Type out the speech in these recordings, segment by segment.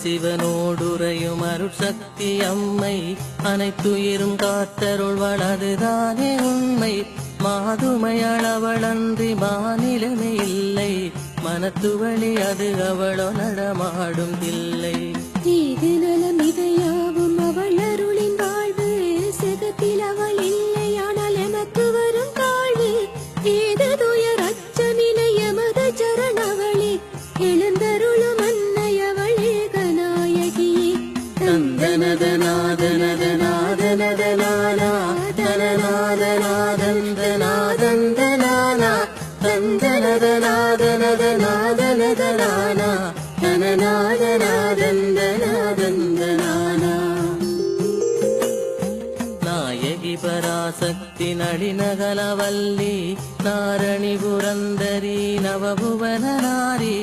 ஆதிசிவனோடுரையும் அருட்சக்தி அம்மை அனைத்துயிரும் காத்தருள்வாள் அதுதானே உண்மை மாதுமையளவளன்றி மாநிலமே இல்லை மனத்துவழி அது அவளோ நடமாடும் இல்லை தீது நலம் இவையாவும் அவள் அருளின் வாழ்வு செகத்தில் அவள் இல்லை ஆனால் எமக்கு வரும் தாழ்வு ஏது துயர் அச்சமில்லை எமது சரணவளே எழுந்தருளும் அன்னை அவள் ஏகநாயகியே தந்தனதநாதனதநாதனதநானா தனநாதநாதந்தநாதந்தநானா தந்தனதநாதனதநாதனதநானா தனநாதநாதந்தநாதந்தநானா நாயகி பராசக்தி நளினகலவல்லி நாரணி புரந்தரி நவபுவன நாரி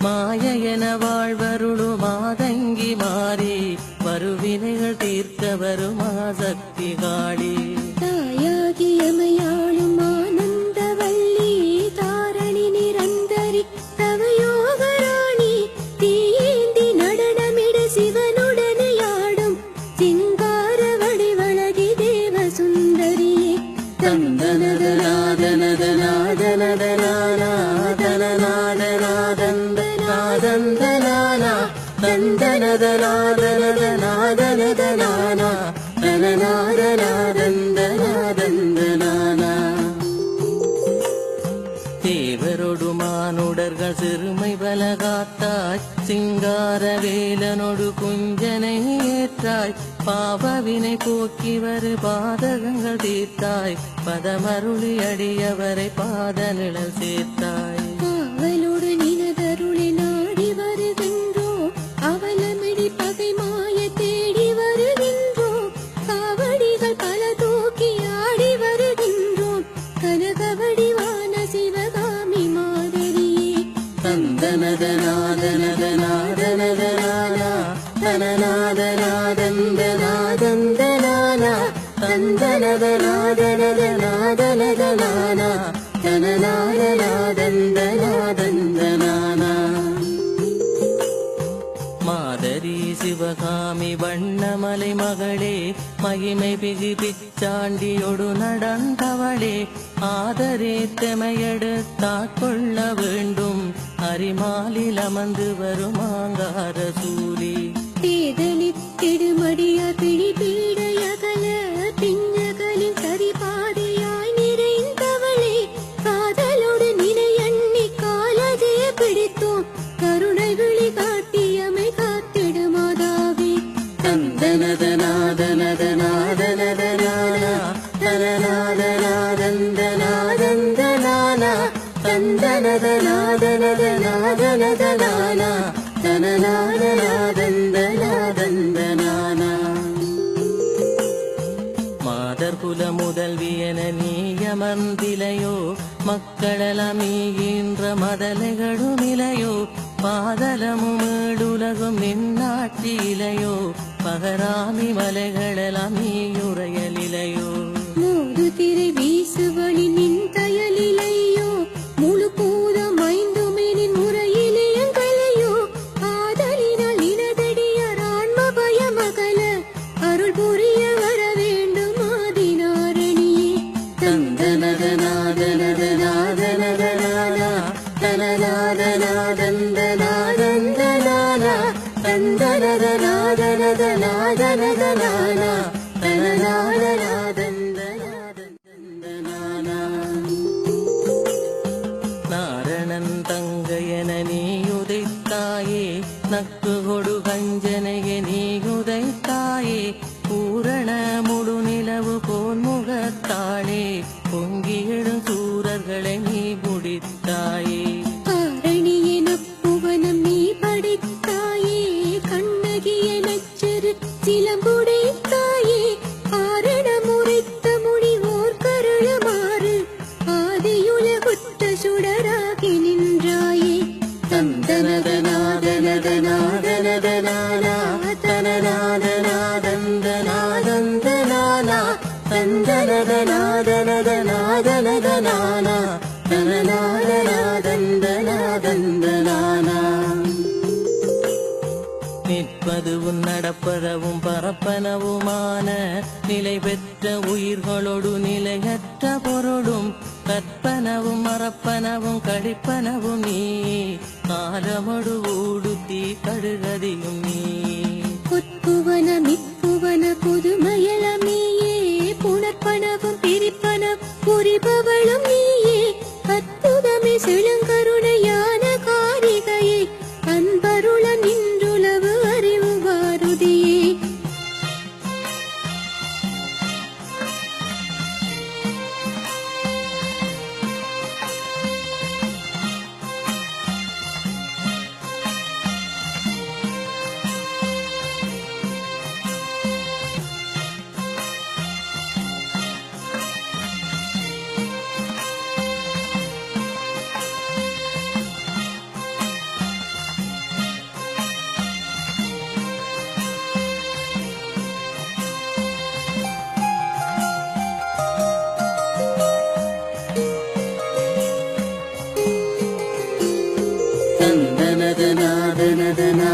மாய என வாழ்வருளு மாதங்கி மாறி வருவினைகள் தீர்க்க வருமா சக்தி காளி தாயாகி எமையாளும் ஆனந்தவல்லி தாரணி நிரந்தரி தவயோகராணி தீயேந்தி நடனமிடு சிவனுடனையாடும் சிங்கார வடிவழகி தேவ சுந்தரியே தந்தனதநாதனதநாதனதநானா தனநாதநாதந்தநாதந்தநானா தந்தனதநாதனதநாதனதநானா தனநாதநாதந்தநாதந்தநானா தேவரொடு மானுடர்கள் சிறுமை பலகாத்தாய் சிங்கார வேலனொடு குஞ்சனை ஏற்றாய் பாவவினை போக்கி வரு பாதகங்கள் தீர்த்தாய் பதமருளி அடியவரை பாத நிழல் சேர்த்தாய் அவளோடு நினதருளி நாடி வருகின்றோ அவலமிடி பகை மாய தேடி வருகின்றோ காவடிகள் பல தூக்கி ஆடி வருகின்றோம் கனகவடிவான சிவகாமி மாதிரியே தந்தனதநாதனதநாதனதநானா தனநாதநாதந்தநாதந்தநானா தந்தனதநாதனதநாதனதநானா தனநாதநாதந்தநாதந்தநானா மாதரி சிவகாமி வண்ணமலை மகளே மகிமை பிகு பிச்சாண்டியொடு நடந்தவளே ஆதரே தெமையெடுத்தாட்கொள்ள வேண்டும் அரிமாலில் அமர்ந்து வரும் ஆங்கார சூரி தேதலித்திடுமடியார் பிடிபீடையகல பின்னகலின் சரிபாதையாய் நிறைந்தவளே காதலோடு நினை எண்ணி காலதே பிடித்தோம் கருணை விழி காட்டியமை காத்திடுமாதாவே தந்தனதநாதனதநாதனதநானா தனநாதநாதந்தநாதந்தநானா தந்தனதநாதனதநாதனதநானா தனநாதநாதந்தநாதந்தநானா மாதர்குல முதல்வியன நீயமர்ந்திலையோ மக்களெல்லாம் நீகின்ற மதலைகளுமிலையோ பாதலமும் ஏடுலகும் நின்னாட்சியிலையோ பகராமி மலைகளெல்லாம் நீயுரையலிலையோ மூடு திரை வீசுவழி நின் தயலிலையோ முழு பூதம் ஐந்துமெனின் முறையிலேயங்களையோ ஆதலினால் இனதடியார் ஆன்ம பயமகல அருள் புரிய வர வேண்டும் ஆதிநாரணியே தந்தனதநாதனதநாதனதநானா தனநாதநாதந்தநாதந்தநானா தந்தனதநாதனதநாதனதநானா தனநாதநாதந்தநாதந்தநானா நாரணன் தங்கையன நீயுதைத்தாயே நக்கு கொடு கஞ்சனைய நீயுதைத்தாயே பூரண முழு நிலவு போன்முகத்தாளே பொங்கியிடும் சூரர்களை நீ முடித்தாயே ஆரணியே நப்புவனம் நீ படைத்தாயே கண்ணகிய நச்சரு சிலம்புடைத்தாயே ஆரணமுரைத்த முனிவோர் கருளமாறு ஆதியுலகுற்ற சுடராகி நின்றாயே தனநாதனதநாதனதனானா தனநாதனாதந்தனாதந்தனானா. நிற்பதுவும் நடப்பதவும் பரப்பனவுமான நிலை பெற்ற உயிர்களோடு நிலையற்ற பொருளும் கற்பனவும் மறப்பனவும் கழிப்பனவும் நீ காலமொடு ஊடுத்தி கடுகதியும் நீ. புத்துவன மிப்புவன புதுமயலமேயே புனற்பனவும் பிரிப்பனம் புரிபவளும் நீயே அற்புதமே செழுங்கருணையான காரிகையே அன்பருள நின்றுளவு அறிவு வாருதியே.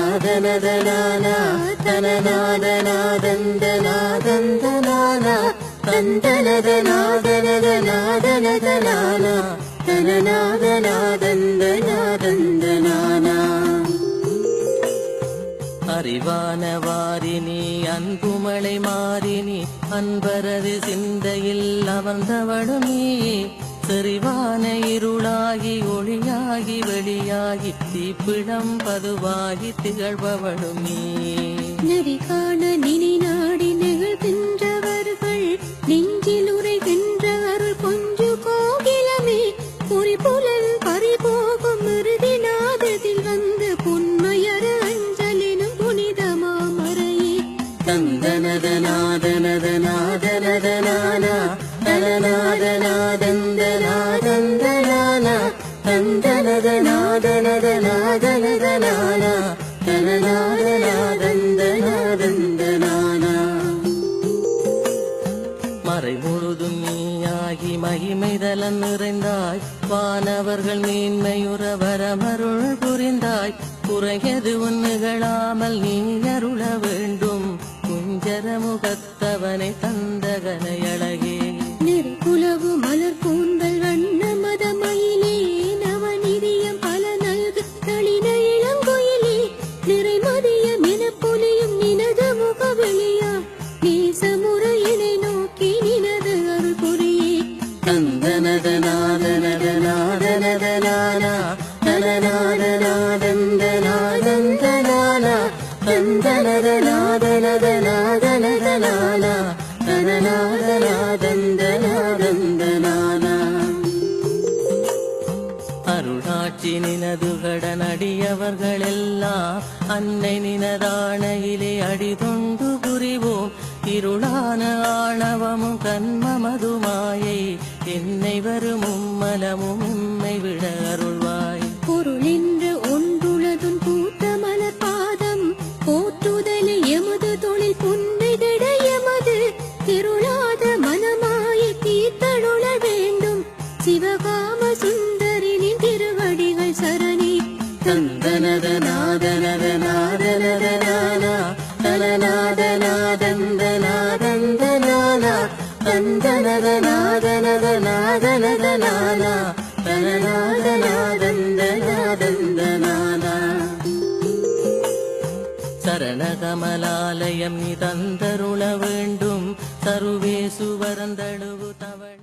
தனநாதனாதனதனானா தனநாதனாதந்தனாதந்தனானா தந்தனதனாதனதனாதனதனானா தனநாதனாதந்தனாதந்தனானா. அறிவான வாரினி அன்புமலை மாறினி அன்பரது சிந்தையில் அமர்ந்தவளும் நீ செறிவான இருளாகி ஒளியாகி வெளியாகி தீப்பிடம் பதுவாகி திகழ்பவளும் நீ. நெறி காண நினை நாடி நிகழ்கின்றவர்கள் நெஞ்சில் உரைகின்ற அருள் கொஞ்சு கோகிலமே குறிப்புலன் பறிபோகும் இறுதி நாதத்தில் வந்து புன்மையர அஞ்சலினும் புனிதமாமரையே. தந்தனதனாதனதனாதனதனானா தனநாதனாதந்தனாதந்தனானா தந்தனதனாதனதனாதனதனானா தனநாதனாதந்தனாதந்தனானா. மறை முழுதும் நீயாகி மகிமைதலன் நிறைந்தாய் வானவர்கள் மேன்மையுற வரமருள் புரிந்தாய் குறையது உன் நிகழாமல் நீ அருள வேண்டும் குஞ்சரமுகத்தவனை தந்தகனை அழகே. நெருக்குலவு மலர் கூந்தல் வண்ண மதமயிலே நவநிதியம் பல நல்கு தளின இளங்கொயிலே நிறைமதியம் என பொலியும் நினது முகவெளியா நேசமுறையினை நோக்கி நினது அருள் புரியே. தந்தனதனாதனதனாதனதனானா தனநாதனாதந்தனாதந்தனானா தந்தனதனாதனதனாதனதனானா தனநாதனாதந்தனாதந்தனானா. அருளாட்சி நினது கடனடியவர்கள் எல்லாம் அன்னை நினதானையிலே அடிதொண்டு புரிவோம் இருளான ஆணவமும் கண்மமதுமாயை என்னை வரும் உம்மலமும் உம்மை விட அருள்வாய். பொருளென்று ஒன்றுளதும் பூத்த மலர் பாதம் போற்றுதலை எமது தொழில் புன்னைதிட எமது திருளாத மனமாய தீர்த்தருள வேண்டும் சிவகாம சுந்தரினின் திருவடிகள் சரணி. தந்தனதனாதனதனாதனதனானா தனநாதனாதந்தனாதந்தனானா தந்தனதனாதனதனாதனதனானா தனநாதனாதந்தனாதந்தனானா. சரணகமலாலயம் நீ தந்தருள வேண்டும் சருவேசு வரந்தழுவு தவள